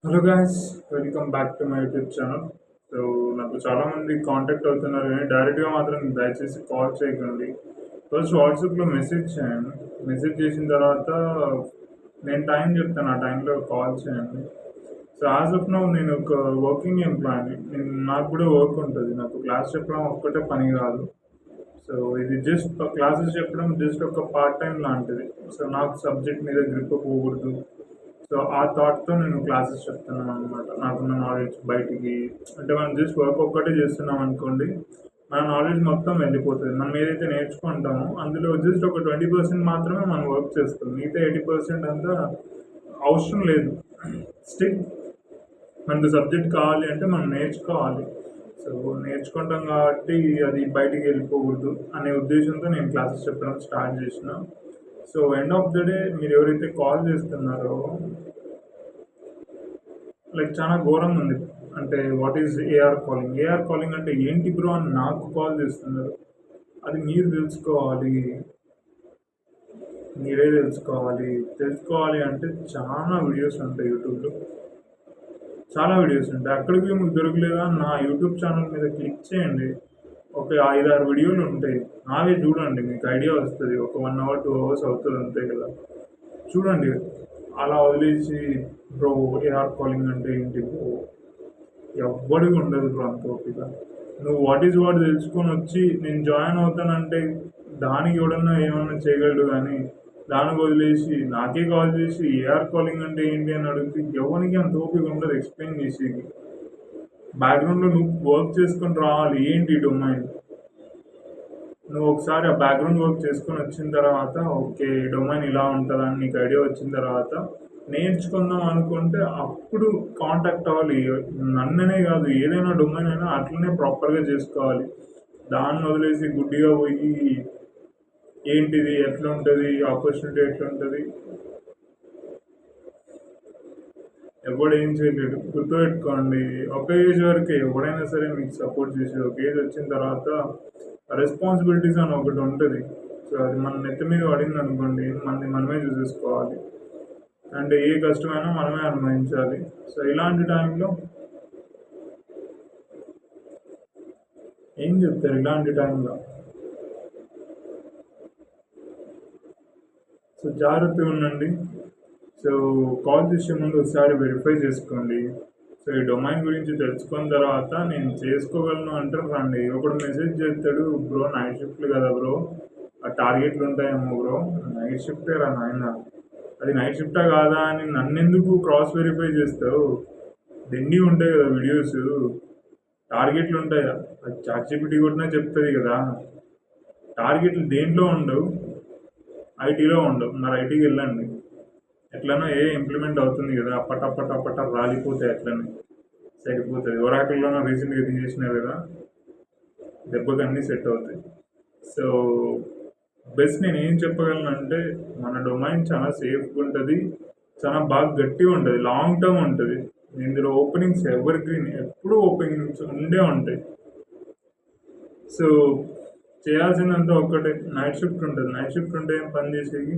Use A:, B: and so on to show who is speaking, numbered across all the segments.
A: Hello guys, welcome back to my YouTube channel. So నాకు చాలామంది contact అవుతున్నారు కానీ డైరెక్ట్గా మాత్రం దయచేసి కాల్ చేయకండి. ఫస్ట్ వాట్సాప్లో మెసేజ్ చేయండి. మెసేజ్ చేసిన తర్వాత నేను టైం చెప్తాను, ఆ టైంలో కాల్ చేయండి. సో యాజ్ ఆఫ్ నౌ నేను ఒక వర్కింగ్ ఎంప్లాయీని. నాకు కూడా వర్క్ ఉంటుంది. నాకు క్లాస్ చెప్పడం ఒక్కటే పని కాదు. సో ఇది జస్ట్ క్లాసెస్ చెప్పడం జస్ట్ ఒక పార్ట్ టైం లాంటిది. సో నాకు సబ్జెక్ట్ మీద గ్రిప్ పోకూడదు. సో ఆ థాట్‌తో నేను క్లాసెస్ చెప్తున్నాననమాట. నాకున్న నాలెడ్జ్ బయటికి, అంటే మనం జస్ట్ వర్క్ ఒక్కటే చేస్తున్నాం అనుకోండి, మన నాలెడ్జ్ మొత్తం వెళ్ళిపోతది. మనం ఏదైతే నేర్చుకుంటామో అందులో జస్ట్ ఒక 20% మాత్రమే మనం వర్క్ చేస్తాం. మిగతా 80% అంతా అవసరం లేదు. స్టిల్ మనకు సబ్జెక్ట్ కావాలి అంటే మనం నేర్చుకోవాలి. సో నేర్చుకుంటాం కాబట్టి అది బయటికి వెళ్ళిపోకూడదు అనే ఉద్దేశంతో నేను క్లాసెస్ చెప్పడం స్టార్ట్ చేసిన. So end of the day మీరు ఎవరైతే కాల్ చేస్తున్నారో లైక్ చాలా ఘోరంగా ఉంది. అంటే what is AR calling? AR calling అంటే ఏంటి బ్రో అని నాకు కాల్ చేస్తున్నారు. అది మీరు తెలుసుకోవాలి. మీరే తెలుసుకోవాలి. తెలుసుకోవాలి అంటే చాలా వీడియోస్ ఉంటాయి యూట్యూబ్లో. చాలా వీడియోస్ ఉంటాయి. అక్కడికి మీకు దొరకలేదా, నా యూట్యూబ్ ఛానల్ మీద క్లిక్ చేయండి. ఒక 5-6 వీడియోలు ఉంటాయి. నావే చూడండి, మీకు ఐడియా వస్తుంది. ఒక 1 అవర్ 2 అవర్స్ అవుతుంది అంతే కదా. చూడండి. అలా వదిలేసి బ్రో ఏఆర్ కాలింగ్ అంటే ఏంటి బ్రో, ఎవ్వడికి ఉండదు బ్రో అంత ఓపిక. నువ్వు వాట్ ఈజ్ వాట్ తెలుసుకొని వచ్చి నేను జాయిన్ అవుతానంటే దానికి ఎవడన్నా ఏమన్నా చేయగలడు కానీ దానికి వదిలేసి నాకే కాల్ చేసి ఏఆర్ కాలింగ్ అంటే ఏంటి అని అడిగితే ఎవరికి అంత ఓపిక ఉండదు ఎక్స్ప్లెయిన్ చేసేది. బ్యాక్గ్రౌండ్లో నువ్వు వర్క్ చేసుకొని రావాలి. ఏంటి డొమైన్, నువ్వు ఒకసారి ఆ బ్యాక్గ్రౌండ్ వర్క్ చేసుకొని వచ్చిన తర్వాత ఓకే డొమైన్ ఇలా ఉంటుందని నీకు ఐడియా వచ్చిన తర్వాత నేర్చుకుందాం అనుకుంటే అప్పుడు కాంటాక్ట్ అవ్వాలి. నన్ననే కాదు, ఏదైనా డొమైన్ అయినా అట్లనే ప్రాపర్గా చేసుకోవాలి. దాన్ని వదిలేసి గుడ్డిగా పోయి ఏంటిది ఎట్లా ఉంటుంది, ఆపర్చునిటీ ఎట్లా ఉంటుంది, ఎవడు ఏం చేయలేడు. గుర్తుపెట్టుకోండి, ఒక ఏజ్ వరకే ఎవడైనా సరే మీకు సపోర్ట్ చేసేది. ఒక ఏజ్ వచ్చిన తర్వాత రెస్పాన్సిబిలిటీస్ అని ఒకటి ఉంటుంది. సో అది మన నెత్తి మీద పడింది అనుకోండి, మనమే చూసేసుకోవాలి. అంటే ఏ కష్టమైనా మనమే అనుభవించాలి. సో ఇలాంటి టైంలో ఏం చెప్తారు? ఇలాంటి టైంలో సో జాగ్రత్తగా ఉండండి. సో కాల్ చేసే ముందు ఒకసారి వెరిఫై చేసుకోండి. సో ఈ డొమైన్ గురించి తెలుసుకున్న తర్వాత నేను చేసుకోగలను అంటారు రండి. ఒకడు మెసేజ్ చేస్తాడు, బ్రో నైట్ షిఫ్ట్లు కదా బ్రో, ఆ టార్గెట్లు ఉంటాయేమో బ్రో. నైట్ షిఫ్టే రా నాయన, అది నైట్ షిఫ్టా కాదా అని నన్నెందుకు క్రాస్ వెరిఫై చేస్తావు? దిండి ఉంటాయి కదా వీడియోస్, టార్గెట్లు ఉంటాయి. అది చాట్‌జీపీటీ కొట్టినా చెప్తుంది కదా. టార్గెట్లు దేంట్లో ఉండవు, ఐటీలో ఉండవు. మరి ఐటీకి వెళ్ళండి. ఎట్లనో ఇంప్లిమెంట్ అవుతుంది కదా, అప్పట రాలిపోతాయి. అట్లనే సరిపోతుంది. ఒరాకిల్లోనో రీసెంట్గా తీసేసినారు కదా, దెబ్బకి అన్నీ సెట్ అవుతాయి. సో బెస్ట్ నేను ఏం చెప్పగలను, మన డొమైన్ చాలా సేఫ్గా ఉంటుంది, చాలా బాగా గట్టిగా ఉంటుంది, లాంగ్ టర్మ్ ఉంటుంది. ఇందులో ఓపెనింగ్స్ ఎవర్ గ్రీన్, ఎప్పుడూ ఓపెనింగ్స్ ఉండే ఉంటాయి. సో చేయాల్సిందంతా ఒక్కటే, నైట్ షిఫ్ట్ ఉంటుంది. నైట్ షిఫ్ట్ ఉంటే ఏం పని చేసేది,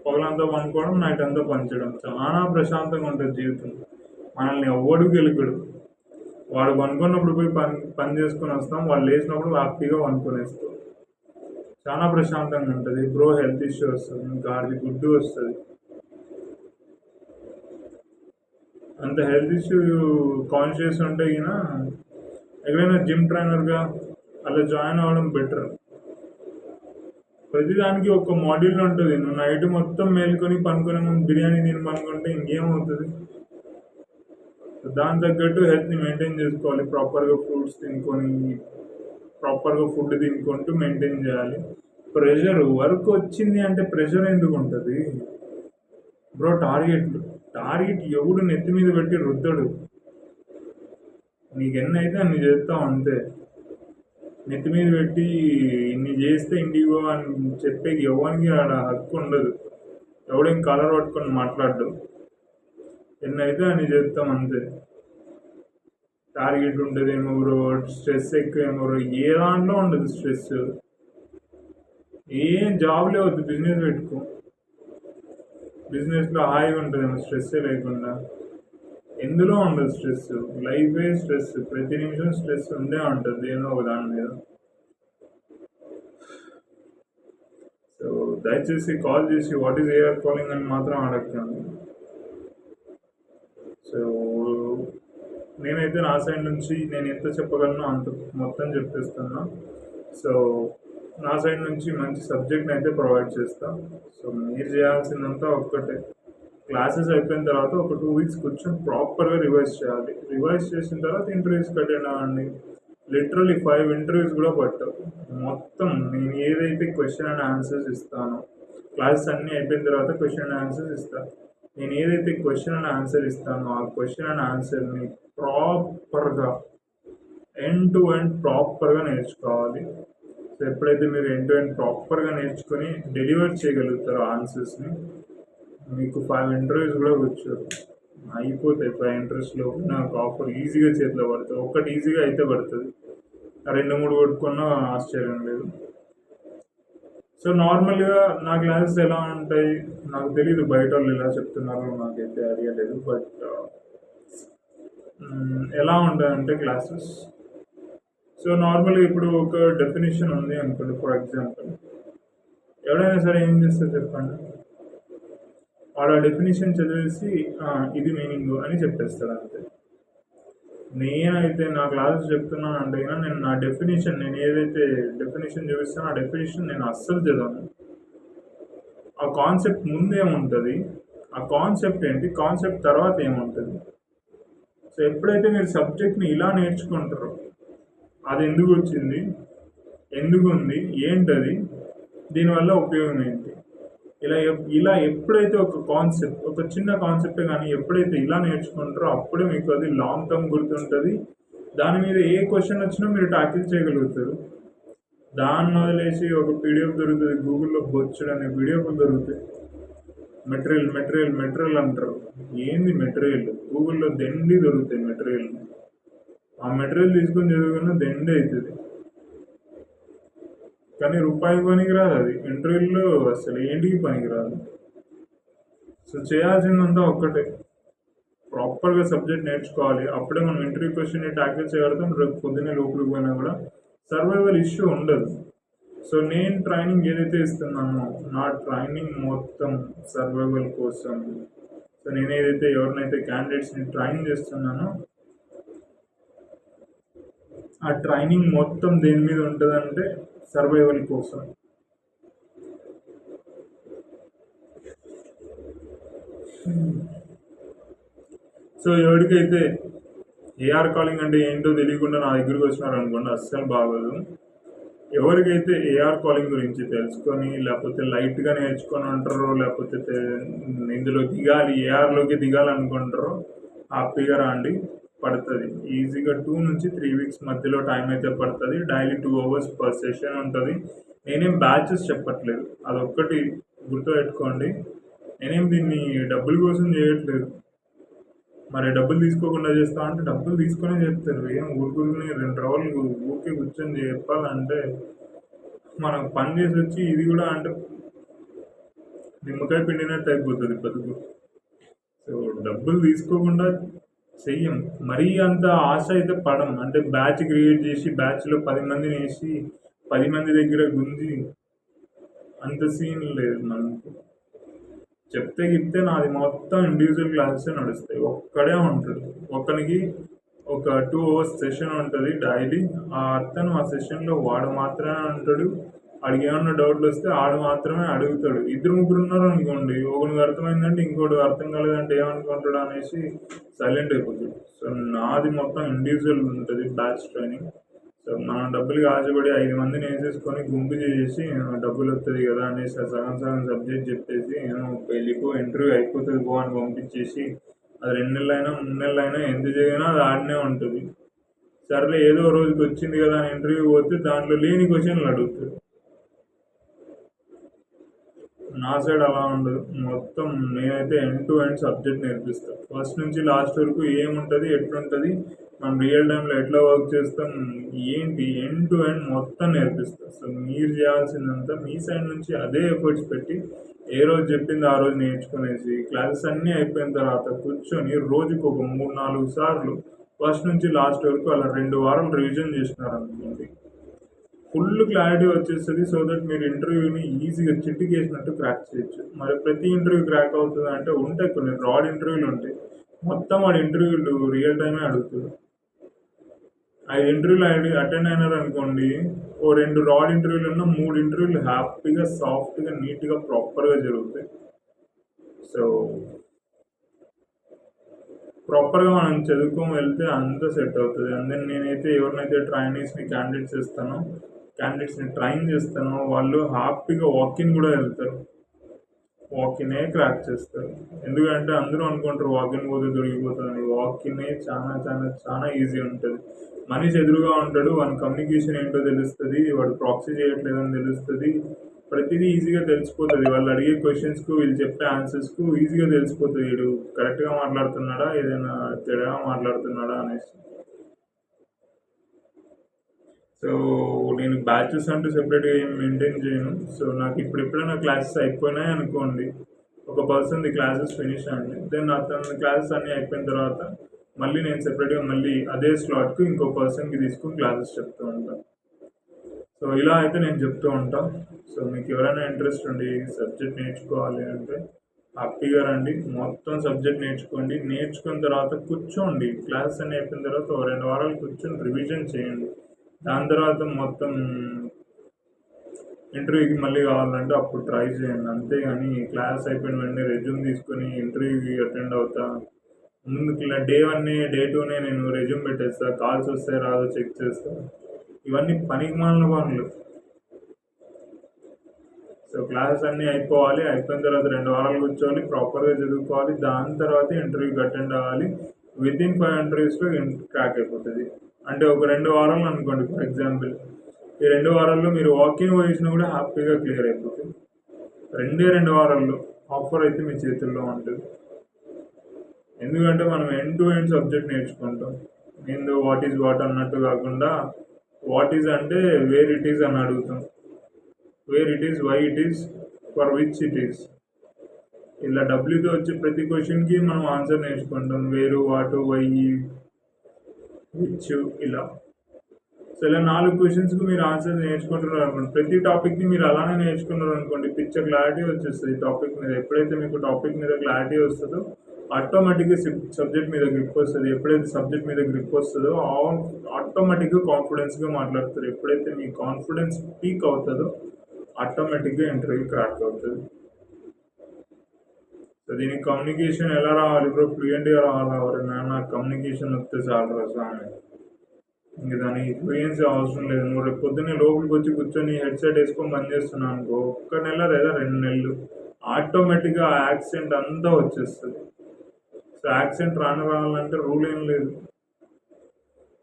A: పగలంతా పనుకోవడం, నైట్ అంతా పనిచేయడం. చాలా ప్రశాంతంగా ఉంటుంది జీవితం. మనల్ని ఎవ్వడు గెలుకడు. వాడు పనుకున్నప్పుడు పోయి పని చేసుకొని వస్తాం, వాళ్ళు లేచినప్పుడు హ్యాపీగా పనుకొనేస్తాం. చాలా ప్రశాంతంగా ఉంటుంది. బ్రో హెల్త్ ఇష్యూ వస్తుంది, గాడిది గుడ్డు వస్తుంది. అంత హెల్త్ ఇష్యూ కాన్షియస్ ఉంటే ఈయన ఎక్కడైనా జిమ్ ట్రైనర్గా అలా జాయిన్ అవ్వడం బెటర్. ప్రతిదానికి ఒక మాడ్యూల్ ఉంటుంది. నువ్వు నైట్ మొత్తం మేల్కొని పనుకునే ముందు బిర్యానీ తిని పనుకుంటే ఇంకేమవుతుంది? దాని తగ్గట్టు హెల్త్ని మెయింటైన్ చేసుకోవాలి. ప్రాపర్గా ఫ్రూట్స్ తినుకొని, ప్రాపర్గా ఫుడ్ తినుకుంటూ మెయింటైన్ చేయాలి. ప్రెషర్, వర్క్ వచ్చింది అంటే ప్రెషర్ ఎందుకు ఉంటుంది బ్రో? టార్గెట్ ఎవడు నెత్తి మీద పెట్టి రుద్దడు. నీకు ఎన్ని అయితే అన్ని చేస్తావు అంతే. నెత్తి మీద పెట్టి ఇన్ని చేస్తే ఇంటికి పో అని చెప్పే ఎవరికి ఆడ హక్కు ఉండదు. ఎవడేం కలర్ పట్టుకొని మాట్లాడు. ఎన్ని అయితే అన్ని చేస్తాం అంతే. టార్గెట్ ఉంటుందేమో బ్రో, స్ట్రెస్ ఎక్కువేమో బ్రో. ఏ దాంట్లో ఉండదు స్ట్రెస్. ఏం జాబ్లే వద్దు, బిజినెస్ పెట్టుకో. బిజినెస్లో హాయిగా ఉంటుందేమో స్ట్రెస్సే లేకుండా. ఎందులో ఉండదు స్ట్రెస్. లైఫే స్ట్రెస్, ప్రతి నిమిషం స్ట్రెస్ ఉండే ఉంటుంది ఏదో ఒక దాని మీద. సో దయచేసి కాల్ చేసి వాట్ ఈస్ ఏఆర్ కాలింగ్ అని మాత్రం అడగండి. సో నేనైతే నా సైడ్ నుంచి నేను ఎంత చెప్పగలను అంత మొత్తం చెప్పేస్తున్నా. సో నా సైడ్ నుంచి మంచి సబ్జెక్ట్ని అయితే ప్రొవైడ్ చేస్తాను. సో మీరు చేయాల్సిందంతా ఒక్కటే, క్లాసెస్ అయిపోయిన తర్వాత ఒక 2 వీక్స్ కూర్చొని ప్రాపర్గా రివైజ్ చేయాలి. రివైజ్ చేసిన తర్వాత ఇంటర్వ్యూస్కి అటెండ్ అవ్వండి. లిటరలీ 5 ఇంటర్వ్యూస్ కూడా పట్టవు. మొత్తం నేను ఏదైతే క్వశ్చన్ అండ్ ఆన్సర్స్ ఇస్తానో, క్లాసెస్ అన్నీ అయిపోయిన తర్వాత క్వశ్చన్ అండ్ ఆన్సర్స్ ఇస్తాను. నేను ఏదైతే క్వశ్చన్ అండ్ ఆన్సర్ ఇస్తానో ఆ క్వశ్చన్ అండ్ ఆన్సర్ని ప్రాపర్గా ఎండ్ టు ఎండ్ ప్రాపర్గా నేర్చుకోవాలి. సో ఎప్పుడైతే మీరు ఎండ్ టు ఎండ్ ప్రాపర్గా నేర్చుకొని డెలివర్ చేయగలుగుతారో ఆన్సర్స్ని, మీకు 5 ఇంటర్వ్యూస్ కూడా కూర్చోరు, అయిపోతాయి. 5 ఇంటర్వ్యూస్లో నాకు ఆఫర్ ఈజీగా చేతిలో పడుతుంది. ఒక్కటి ఈజీగా అయితే పడుతుంది, 2-3 కొట్టుకున్నా ఆశ్చర్యం లేదు. సో నార్మల్గా నా క్లాసెస్ ఎలా ఉంటాయి నాకు తెలీదు, బయట వాళ్ళు ఎలా చెప్తున్నారో నాకైతే ఐడియా లేదు. బట్ ఎలా ఉంటాయంటే క్లాసెస్, సో నార్మల్గా ఇప్పుడు ఒక డెఫినేషన్ ఉంది అనుకోండి. ఫర్ ఎగ్జాంపుల్, ఎవరైనా సరే ఏం చేస్తారు చెప్పండి, వాడు ఆ డెఫినేషన్ చదివేసి ఇది మీనింగ్ అని చెప్పేస్తాడు అంతే. నేనైతే నా క్లాసెస్ చెప్తున్నాను అంటే నేను నా డెఫినేషన్, నేను ఏదైతే డెఫినేషన్ చూపిస్తానో ఆ డెఫినేషన్ నేను అస్సలు చదవను. ఆ కాన్సెప్ట్ ముందేముంటుంది, ఆ కాన్సెప్ట్ ఏంటి, కాన్సెప్ట్ తర్వాత ఏముంటుంది. సో ఎప్పుడైతే మీరు సబ్జెక్ట్ని ఇలా నేర్చుకుంటారో, అది ఎందుకు వచ్చింది, ఎందుకు ఉంది, ఏంటది, దీనివల్ల ఉపయోగం ఏంటి, ఇలా ఎప్పుడైతే ఒక కాన్సెప్ట్, ఒక చిన్న కాన్సెప్ట్ కానీ ఎప్పుడైతే ఇలా నేర్చుకుంటారో అప్పుడే మీకు అది లాంగ్ టర్మ్ గుర్తుంటుంది. దాని మీద ఏ క్వశ్చన్ వచ్చినా మీరు ట్యాకిల్ చేయగలుగుతారు. దాన్ని వదిలేసి ఒక పీడిఎఫ్ దొరుకుతుంది, గూగుల్లో బొచ్చుడు అనే పీడిఎఫ్లు దొరుకుతాయి. మెటీరియల్ అంటారు. ఏంది మెటీరియల్? గూగుల్లో దెండి దొరుకుతాయి మెటీరియల్. ఆ మెటీరియల్ తీసుకొని చదువుకున్న దెండి అవుతుంది, కానీ రూపాయి పనికిరాదు. అది ఇంటర్వ్యూలో అసలు ఏంటికి పనికిరాదు. సో చేయాల్సిందంతా ఒక్కటే, ప్రాపర్గా సబ్జెక్ట్ నేర్చుకోవాలి. అప్పుడే మనం ఇంటర్వ్యూ క్వశ్చన్ని ట్యాకిల్ చేయగలుగుతాం. రేపు పొద్దున్నే లోపలికి పోయినా కూడా సర్వైవల్ ఇష్యూ ఉండదు. సో నేను ట్రైనింగ్ ఏదైతే ఇస్తున్నానో నా ట్రైనింగ్ మొత్తం సర్వైవల్ కోసం. సో నేను ఏదైతే ఎవరినైతే క్యాండిడేట్స్ని ట్రైన్ చేస్తున్నానో ఆ ట్రైనింగ్ మొత్తం దేని మీద ఉంటుందంటే సర్వైవల్ కోసం. సో ఎవరికైతే ఏఆర్ కాలింగ్ అంటే ఏంటో తెలియకుండా నా దగ్గరికి వచ్చినారు అనుకోండి, అస్సలు బాగోదు. ఎవరికైతే ఏఆర్ కాలింగ్ గురించి తెలుసుకొని లేకపోతే లైట్గా నేర్చుకొని ఉంటారో, లేకపోతే ఇందులో దిగాలి, ఏఆర్లోకి దిగాలనుకుంటారో హ్యాపీగా రాండి. పడుతుంది ఈజీగా 2 నుంచి 3 వీక్స్ మధ్యలో టైం అయితే పడుతుంది. డైలీ 2 అవర్స్ పర్ సెషన్ ఉంటుంది. నేనేం బ్యాచెస్ చెప్పట్లేదు, అదొక్కటి గుర్తుపెట్టుకోండి. నేనేం దీన్ని డబ్బుల కోసం చేయట్లేదు. మరి డబ్బులు తీసుకోకుండా చేస్తా అంటే డబ్బులు తీసుకునే చెప్తారు. ఏం ఊరుకుని 2 రోజులు ఊరికే కూర్చొని చెప్పాలంటే మనకు పని చేసి వచ్చి ఇది కూడా అంటే నిమ్మకాయ పిండినట్టు అయిపోతుంది బతుకు. సో డబ్బులు తీసుకోకుండా చెయ్యం. మరీ అంత ఆశ అయితే పడం. అంటే బ్యాచ్ క్రియేట్ చేసి బ్యాచ్లో 10 మందిని వేసి 10 మంది దగ్గర గుంజి అంత సీన్ లేదు మనకు. చెప్తే నాది మొత్తం ఇండివిజువల్ క్లాసెస్ నడుస్తాయి. ఒక్కడే ఉంటుంది, ఒక్కనికి ఒక 2 అవర్స్ సెషన్ ఉంటుంది డైలీ. అతను ఆ సెషన్లో వాడు మాత్రమే ఉంటాడు. వాడికి ఏమన్నా డౌట్లు వస్తే ఆడు మాత్రమే అడుగుతాడు. 2-3 ఉన్నారు అనుకోండి, ఒకరికి అర్థమైందంటే ఇంకోటి అర్థం కాలేదంటే ఏమనుకుంటాడు అనేసి సైలెంట్ అయిపోతాడు. సో నాది మొత్తం ఇండివిజువల్ ఉంటుంది బ్యాచ్ ట్రైనింగ్. సో మనం డబ్బులకి ఆశపడి 5 మందిని వేసేసుకొని గుంపు చేసి డబ్బులు వస్తుంది కదా అనేసి సగం సబ్జెక్ట్ చెప్పేసి వెళ్ళిపో ఇంటర్వ్యూ అయిపోతుంది పో అని పంపించేసి అది 2 నెలలైనా 3 నెలలైనా ఎంత చేయనా అది ఆడనే ఉంటుంది. సర్లే ఏదో రోజుకి వచ్చింది కదా అని ఇంటర్వ్యూ పోతే దాంట్లో లేని క్వశ్చన్లు అడుగుతారు. నా సైడ్ అలా ఉండదు. మొత్తం నేనైతే ఎండ్ టు ఎండ్ సబ్జెక్ట్ నేర్పిస్తాను. ఫస్ట్ నుంచి లాస్ట్ వరకు ఏముంటుంది, ఎట్లుంటుంది, మనం రియల్ టైంలో ఎట్లా వర్క్ చేస్తాం, ఏంటి ఎండ్ టు ఎండ్ మొత్తం నేర్పిస్తాం. సో మీరు చేయాల్సిందంతా మీ సైడ్ నుంచి అదే ఎఫర్ట్స్ పెట్టి ఏ రోజు చెప్పింది ఆ రోజు నేర్చుకునేసి క్లాసెస్ అన్నీ అయిపోయిన తర్వాత కూర్చొని రోజుకి ఒక 3-4 సార్లు ఫస్ట్ నుంచి లాస్ట్ వరకు అలా 2 వారాలు రివిజన్ చేసినారనుకోండి, ఫుల్ క్లారిటీ వచ్చేస్తుంది. సో దట్ మీరు ఇంటర్వ్యూని ఈజీగా చిట్టికేసినట్టు క్రాక్ చేయొచ్చు. మరి ప్రతి ఇంటర్వ్యూ క్రాక్ అవుతుంది అంటే ఉంటాయి, కొన్ని రాడ్ ఇంటర్వ్యూలు ఉంటాయి. మొత్తం వాడి ఇంటర్వ్యూలు రియల్ టైమే అడుగుతాడు. 5 ఇంటర్వ్యూలు అటెండ్ అయినారు అనుకోండి, ఓ 2 రాడ్ ఇంటర్వ్యూలు ఉన్న 3 ఇంటర్వ్యూలు హ్యాపీగా సాఫ్ట్గా నీట్గా ప్రాపర్గా జరుగుతాయి. సో ప్రాపర్గా మనం చదువుకొని వెళ్తే అంతా సెట్ అవుతుంది. అందుకని నేనైతే ఎవరినైతే క్యాండిడేట్స్ని ట్రైన్ చేస్తానో వాళ్ళు హ్యాపీగా వాకిన్ కూడా వెళ్తారు, వాకినే క్రాక్ చేస్తారు. ఎందుకంటే అందరూ అనుకుంటారు వాకిన్ పోతే దొరికిపోతుంది. వాకినే చాలా చాలా చాలా ఈజీ ఉంటుంది. మనిషి ఎదురుగా ఉంటాడు, వాని కమ్యూనికేషన్ ఏంటో తెలుస్తుంది, వాడు ప్రాక్సీ చేయట్లేదని తెలుస్తుంది, ప్రతిదీ ఈజీగా తెలిసిపోతుంది. వాళ్ళు అడిగే క్వశ్చన్స్కు వీళ్ళు చెప్పే ఆన్సర్స్కు ఈజీగా తెలిసిపోతుంది, వీడు కరెక్ట్గా మాట్లాడుతున్నాడా ఏదైనా తేడాగా మాట్లాడుతున్నాడా అనేసి. సో నేను బ్యాచెస్ అంటూ సెపరేట్గా ఏం మెయింటైన్ చేయను. సో నాకు ఇప్పుడు ఎప్పుడైనా క్లాసెస్ అయిపోయినాయి అనుకోండి, ఒక పర్సన్ది క్లాసెస్ ఫినిష్ అయింది, దెన్ అతని క్లాసెస్ అన్నీ అయిపోయిన తర్వాత మళ్ళీ నేను సెపరేట్గా మళ్ళీ అదే స్లాట్కు ఇంకో పర్సన్కి తీసుకుని క్లాసెస్ చెప్తూ ఉంటాను. సో ఇలా అయితే నేను చెప్తూ ఉంటాను. సో మీకు ఎవరైనా ఇంట్రెస్ట్ ఉండి సబ్జెక్ట్ నేర్చుకోవాలి అంటే హ్యాపీగా రండి, మొత్తం సబ్జెక్ట్ నేర్చుకోండి. నేర్చుకున్న తర్వాత కూర్చోండి, క్లాసెస్ అన్నీ అయిపోయిన తర్వాత 2 వారాలు కూర్చొని రివిజన్ చేయండి. దాని తర్వాత మొత్తం ఇంటర్వ్యూకి మళ్ళీ కావాలంటే అప్పుడు ట్రై చేయండి. అంతేగాని క్లాస్ అయిపోయిన వెంటనే రెజ్యూమ్ తీసుకొని ఇంటర్వ్యూకి అటెండ్ అవుతా, ముందుకు డే 1 డే 2 నేను రెజ్యూమ్ పెట్టేస్తా, కాల్స్ వస్తే రాదో చెక్ చేస్తా, ఇవన్నీ పనికిమాలిన పనులు. సో క్లాసెస్ అన్నీ అయిపోవాలి, అయిపోయిన తర్వాత 2 వారాలు కూర్చోవాలి, ప్రాపర్గా చదువుకోవాలి, దాని తర్వాత ఇంటర్వ్యూకి అటెండ్ అవ్వాలి. వితిన్ 5 ఇంటర్వ్యూస్లో క్రాక్ అయిపోతుంది. అంటే ఒక 2 వారాలు అనుకోండి ఫర్ ఎగ్జాంపుల్, ఈ 2 వారాల్లో మీరు వాకింగ్ వేసినా కూడా హ్యాపీగా క్లియర్ అయిపోతుంది. 2 వారాల్లో ఆఫర్ అయితే మీ చేతుల్లో ఉంటుంది. ఎందుకంటే మనం ఎండ్ టు ఎండ్ సబ్జెక్ట్ నేర్చుకుంటాం. ఏందో వాట్ ఈజ్ వాట్ అన్నట్టు కాకుండా, వాట్ ఈజ్ అంటే వేర్ ఇట్ ఈజ్ అని అడుగుతాం, where it is, why it is, for which it is. ఇలా డబ్ల్యూతో వచ్చే ప్రతి క్వశ్చన్కి మనం ఆన్సర్ నేర్చుకుంటాం, వేరు, వాటు, వై, విచ్, ఇలా. సో ఇలా 4 క్వశ్చన్స్కి మీరు ఆన్సర్ నేర్చుకుంటున్నారు అనుకోండి, ప్రతి టాపిక్ని మీరు అలానే నేర్చుకున్నారు అనుకోండి, పిక్చర్ క్లారిటీ వచ్చేస్తుంది టాపిక్ మీద. ఎప్పుడైతే మీకు టాపిక్ మీద క్లారిటీ వస్తుందో ఆటోమేటిక్గా సబ్జెక్ట్ మీద గ్రిప్ వస్తుంది. ఎప్పుడైతే సబ్జెక్ట్ మీద గ్రిప్ వస్తుందో ఆటోమేటిక్గా కాన్ఫిడెన్స్గా మాట్లాడతారు. ఎప్పుడైతే మీ కాన్ఫిడెన్స్ పీక్ అవుతుందో ఆటోమేటిక్గా ఇంటర్వ్యూ క్రాక్ అవుతుంది. సో దీనికి కమ్యూనికేషన్ ఎలా రావాలి బ్రో, ఫ్లూయెంట్గా రావాలి. ఎవరైనా నాకు కమ్యూనికేషన్ వస్తే చాలు రసాన్ని, ఇంక దానికి ఫ్లూయెన్సీ అవసరం లేదు. నువ్వు రేపు పొద్దున్నే లోపలికి వచ్చి కూర్చొని హెడ్సెట్ వేసుకొని బంద్ చేస్తున్నాను అనుకో, 1 నెల లేదా 2 నెలలు ఆటోమేటిక్గా ఆ యాక్సెంట్ అంతా వచ్చేస్తుంది. సో యాక్సెంట్ రావాలంటే రూల్ ఏం లేదు,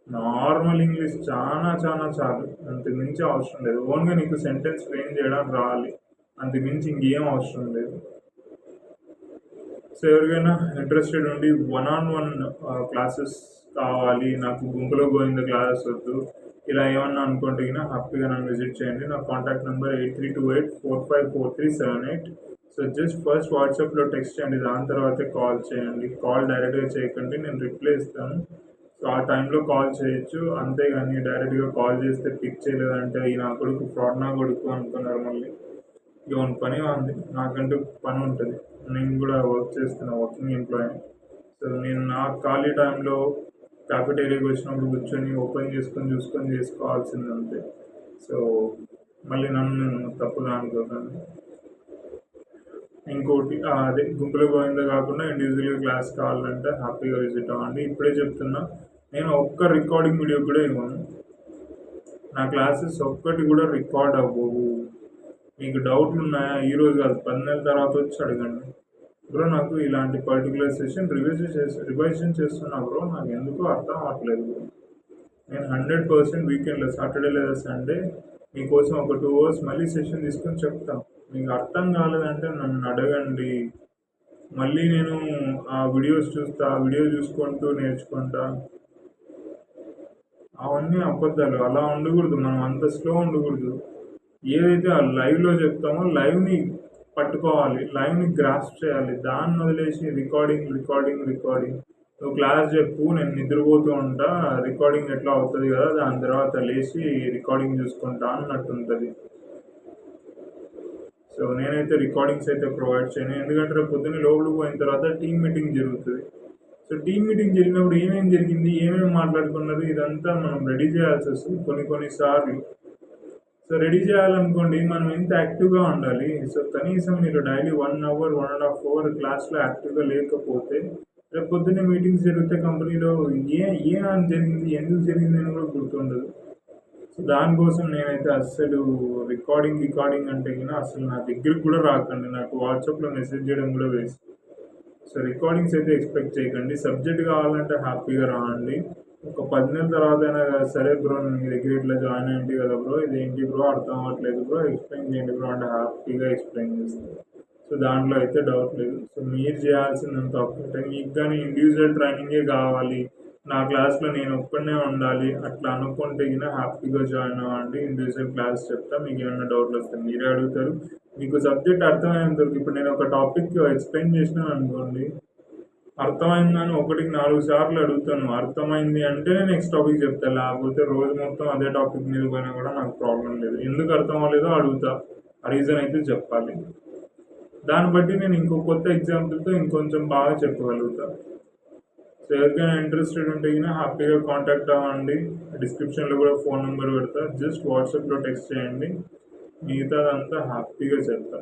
A: నార్మల్ ఇంగ్లీష్ చాలా చాలా చాలు, అంతకు మించి అవసరం లేదు. ఓన్గా నీకు సెంటెన్స్ ఫ్రేమ్ చేయడానికి రావాలి, అంతకు మించి ఇంకేం అవసరం లేదు. సో ఎవరికైనా ఇంట్రెస్టెడ్ ఉండి 1-on-1 క్లాసెస్ కావాలి, నాకు గుంపులో గోవింద క్లాసెస్ వద్దు, ఇలా ఏమన్నా అనుకుంటే హ్యాపీగా నన్ను విజిట్ చేయండి. నా contact number 8328454378. So just first వాట్సాప్లో టెక్స్ట్ చేయండి, దాని తర్వాతే కాల్ చేయండి. కాల్ డైరెక్ట్గా చేయకండి, నేను రిప్లై ఇస్తాను. సో ఆ టైంలో కాల్ చేయొచ్చు, అంతేగాని డైరెక్ట్గా కాల్ చేస్తే పిక్ చేయలేదంటే ఈ నా కొడుకు ఫ్రాడ్ నా కొడుకు అనుకున్నారు. మళ్ళీ ఇవన్నీ పని ఉంది, నాకంటూ పని ఉంటుంది, నేను కూడా వర్క్ చేస్తున్నా, వర్కింగ్ ఎంప్లాయీ. సో నేను నా ఖాళీ టైంలో క్యాఫెటేరియాకి వచ్చినప్పుడు కూర్చొని ఓపెన్ చూసుకొని చేసుకోవాల్సింది అంతే. సో మళ్ళీ నన్ను తప్పుగా అనుకోకండి. ఇంకోటి అదే గుంపులో గోవిందా కాకుండా ఇండివిజువల్గా క్లాస్ కావాలంటే హ్యాపీగా విజిట్ అవ్వండి. ఇప్పుడే చెప్తున్నా, నేను ఒక్క రికార్డింగ్ వీడియో కూడా ఇవ్వను, నా క్లాసెస్ ఒక్కటి కూడా రికార్డ్ అవ్వవు. మీకు డౌట్లు ఉన్నాయా, ఈరోజు కాదు 10 నెలల తర్వాత వచ్చి అడగండి. బ్రో నాకు ఇలాంటి పర్టికులర్ సెషన్ రివిజన్ చేస్తున్నా బ్రో, నాకు ఎందుకు అర్థం అవ్వట్లేదు బ్రో. నేను 100% వీకెండ్లో సాటర్డే లేదా సండే మీకోసం ఒక 2 hours మళ్ళీ సెషన్ తీసుకొని చెప్తాను. మీకు అర్థం కాలేదంటే నన్ను అడగండి, మళ్ళీ నేను ఆ వీడియోస్ చూస్తా, వీడియో చూసుకుంటూ నేర్చుకుంటా. అవన్నీ అబద్ధాలు, అలా ఉండకూడదు, మనం అంత స్లో ఉండకూడదు. ఏదైతే ఆ లైవ్లో చెప్తామో లైవ్ని పట్టుకోవాలి. లైవ్‌ని గ్రాస్ప్ చేయాలి. దాన్ని వదిలేసి రికార్డింగ్. నువ్వు క్లాస్ చెప్పు, నేను నిద్రపోతూ ఉంటా. రికార్డింగ్ ఎట్లా అవుతది కదా! దాని తర్వాత లేసి రికార్డింగ్ చూసుకుంటా అన్నట్టుంటది. సో, నేనైతే రికార్డింగ్స్ అయితే ప్రొవైడ్ చేయను. ఎందుకంటే రేపు పొద్దున్న లోపలికి పోయిన తర్వాత టీమ్ మీటింగ్ జరుగుతది. సో, టీమ్ మీటింగ్ జరిగినప్పుడు ఏమేం జరిగింది? ఏమేమి మాట్లాడుకున్నారు? ఇదంతా మనం రెడీ చేయాల్సొస్తది కొన్ని సార్లు. సో, రెడీ చేయాలనుకోండి మనం ఎంత యాక్టివ్‌గా ఉండాలి. సో, కనీసం మీరు డైలీ 1 అవర్, 1 ½ అవర్ క్లాస్‌లో యాక్టివ్‌గా లేకపోతే రేపు పొద్దున్నే మీటింగ్స్ జరిగితే కంపెనీలో ఏ ఏం జరిగింది? ఎందుకు జరిగిందని కూడా గుర్తుండదు. సో, దానికోసం నేనైతే అస్సలు రికార్డింగ్ అంటే గిన అసలు నా దగ్గరికి కూడా రాకండి. నాకు వాట్సాప్‌లో మెసేజ్ చేయడం కూడా వేస్ట్. సో, రికార్డింగ్స్ అయితే ఎక్స్‌పెక్ట్ చేయకండి. సబ్జెక్ట్ కావాలంటే హ్యాపీగా రాయండి. ఒక 10 నెలల తర్వాతైనా సరే బ్రో నేను మీ దగ్గర ఇట్లా జాయిన్ అయ్యింటి కదా బ్రో, ఇదేంటి బ్రో అర్థం అవ్వట్లేదు బ్రో, ఎక్స్‌ప్లెయిన్ చేయండి బ్రో అంటే హ్యాపీగా ఎక్స్‌ప్లెయిన్ చేస్తాను. సో, దాంట్లో అయితే డౌట్ లేదు. సో, మీరు చేయాల్సిందంతా ఒక్కటే. మీకు గాని ఇండివిడ్యువల్ ట్రైనింగే కావాలి, నా క్లాస్‌లో నేను ఒక్కడినే ఉండాలి అట్లా అనుకుంటే గిన హ్యాపీగా జాయిన్ అవ్వండి. ఇండివిడ్యువల్ క్లాస్ చెప్తా. మీకేమన్నా డౌట్‌లొస్తే మీరే అడుగుతారు. మీకు సబ్జెక్ట్ అర్థమయ్యేంత వరకు ఇప్పుడు నేను ఒక టాపిక్ ఎక్స్‌ప్లెయిన్ చేసినాననుకోండి, అర్థమైందని ఒకటికి 4 సార్లు అడుగుతాను. అర్థమైంది అంటేనే నెక్స్ట్ టాపిక్ చెప్తా. లేకపోతే రోజు మొత్తం అదే టాపిక్ మీద పోయినా కూడా నాకు ప్రాబ్లమ్ లేదు. ఎందుకు అర్థం అవ్వలేదో అడుగుతా. ఆ రీజన్ అయితే చెప్పాలి. దాన్ని బట్టి నేను ఇంకో కొత్త ఎగ్జాంపుల్‌తో ఇంకొంచెం బాగా చెప్పగలుగుతా. సో, ఎవరికైనా ఇంట్రెస్టెడ్ ఉంటే గిన హ్యాపీగా కాంటాక్ట్ అవ్వండి. డిస్క్రిప్షన్‌లో కూడా ఫోన్ నంబర్ పెడతా. జస్ట్ వాట్సాప్‌లో టెక్స్ట్ చేయండి. మిగతాదంతా హ్యాపీగా చెప్తా.